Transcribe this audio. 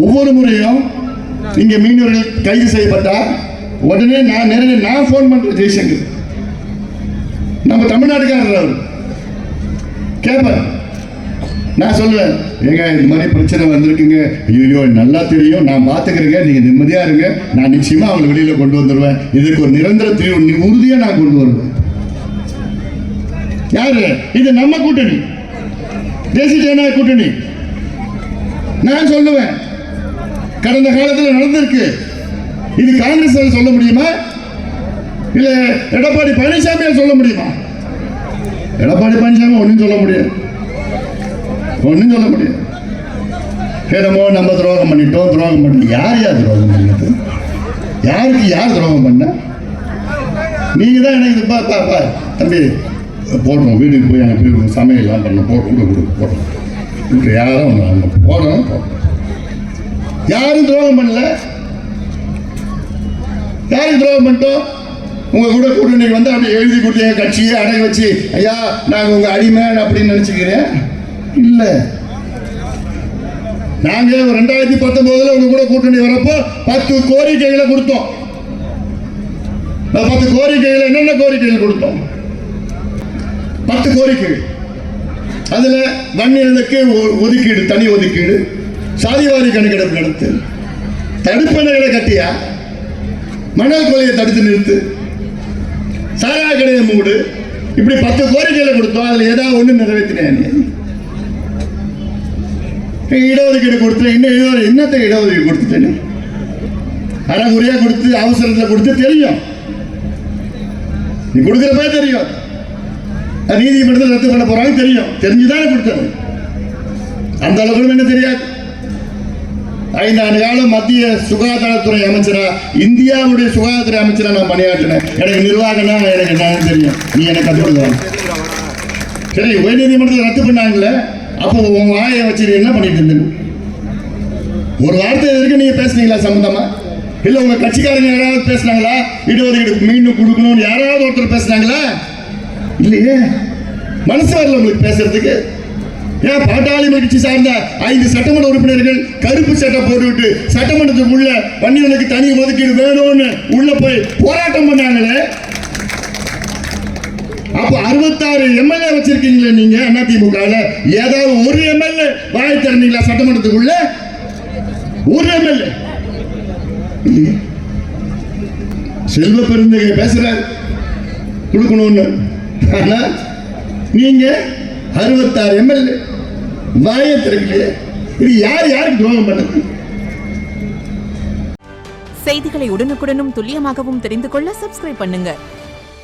ஒவ்வொரு முறையும் இங்க மீனவர்கள் கைது செய்யப்பட்டா உடனே நான் போன் பண்றேன் ஜெய்சங்கர். நம்ம தமிழ்நாட்டுக்காரர் அவர் கேட்பேன். நான் சொல்லுவேன், ஏங்க இந்த மாதிரி பிரச்சனை வந்திருக்குங்க, ஐயோ நல்லா தெரியும், நான் பார்த்துக்கிறேங்க, நீங்க நிம்மதியா இருங்க, நான் நிச்சயமா அவங்களை வெளியில கொண்டு வந்துடுவேன், இதுக்கு ஒரு நிரந்தர தீர்வு உறுதியா நான் கொண்டு வருவேன். யாரு இது? நம்ம கூட்டணி, தேசிய ஜனநாயக கூட்டணி. நான் சொல்லுவேன், கடந்த காலத்தில் நடந்திருக்கு. இது காங்கிரஸ் சொல்ல முடியுமா? இல்ல எடப்பாடி பழனிசாமியால் சொல்ல முடியுமா? எடப்பாடி பழனிசாமி ஒன்னும் சொல்ல முடியாது, ஒன்னும் சொல்ல முடியாது. என்னமோ நம்ம துரோகம் பண்ணிட்டோம், துரோகம் பண்ணி யார் துரோகம் பண்ணது? யாருக்கு யார் துரோகம் பண்ண? நீங்க தான் எனக்கு பா தம்பி போடணும், வீட்டுக்கு போய் எனக்கு சமையல்லாம் பண்ண போடணும் யாரும் போடணும். யாரும் துரோகம் பண்ணல. யாரும் துரோகம் பண்ணிட்டோம்? உங்க கூட கூட்டணி வந்து அப்படி எழுதி கொடுத்தீங்க, கட்சியை அடை வச்சு, ஐயா நாங்க உங்க அடிமை அப்படின்னு நினைச்சுக்கிறேன். இல்ல, நாங்க 2019 உங்க கூட கூட்டணி வரப்போ 10 கோரிக்கைகளை கொடுத்தோம். 10 கோரிக்கைகள் என்னென்ன கோரிக்கைகள் கொடுத்தோம்? 10 கோரிக்கைகள். அதுல வன்னியர்களுக்கு ஒதுக்கீடு, தனி ஒதுக்கீடு, சாதிவாரி கணக்கெடுப்பு நடத்து, தடுப்பணைகளை கட்டியா, மணல் கொலையை தடுத்து நிறுத்து, சாராய கடையை மூடு, இப்படி 10 கோரிக்கைகளை கொடுத்தோம். அதுல ஏதாவது ஒண்ணு நிறைவேற்றினேன். இடஒதுக்கீடு கொடுத்துட்டேன். இன்னும் என்னத்தை இடஒதுக்கீடு கொடுத்துட்டேன்னு அறகுறையா கொடுத்து, அவசரத்தில் கொடுத்து தெரியும், நீ கொடுக்கிறப்ப தெரியும், நீதிமன்றத்தில் ரத்து பண்ண போறாங்க தெரியும், தெரிஞ்சுதானே கொடுத்தது. அந்த அளவுக்கு என்ன தெரியாது. 5 ஆண்டு காலம் மத்திய சுகாதாரத்துறை அமைச்சரா, இந்தியாவுடைய சுகாதாரத்துறை அமைச்சரா நான் பணியாற்றினேன். எனக்கு நிர்வாகம்னா எனக்கு என்னன்னு தெரியும், நீ எனக்கு கற்றுக் கொடுக்கலாம். சரி, உயர்நீதிமன்றத்தில் ரத்து பண்ணாங்கல்ல, அப்போ உங்க வாயை வச்சு என்ன பண்ணிட்டு இருந்தீங்க? ஒரு வார்த்தை இருக்கு, நீங்க பேசுனீங்களா சம்பந்தமா? இல்ல உங்க கட்சிக்காரங்க யாராவது பேசினாங்களா? இடஒதுக்கீடு மீண்டும் கொடுக்கணும்னு யாராவது ஒருத்தர் பேசினாங்களா? இல்லையே. மனசு வரல உங்களுக்கு பேசுறதுக்கு. ஏன் பாட்டாளி கட்சி சார்ந்த 5 சட்டமன்ற உறுப்பினர்கள் கருப்பு சட்டை போட்டுவிட்டு சட்டமன்றத்துக்குள்ள வன்னியர்களுக்கு தனி ஒதுக்கீடு வேணும்னு உள்ள போய் போராட்டம் பண்ணாங்களே. அப்ப 66 எம்எல்ஏ வச்சிருக்கீங்களே நீங்க அதிமுக. ஏதாவது ஒரு எம்எல்ஏ வாய் திறந்தீங்களா சட்டமன்றத்துக்குள்ள? ஒரு எம்எல்ஏ. செல்வ பெருந்தகை பேசுறாரு கொடுக்கணும்னு, ஆனா நீங்க 66 எம்எல்ஏ வாயை திறக்கலையே. இது யாருக்கு துரோகம் பண்ணது? செய்திகளை உடனுக்குடனும் துல்லியமாகவும் தெரிந்து கொள்ள சப்ஸ்கிரைப் பண்ணுங்க.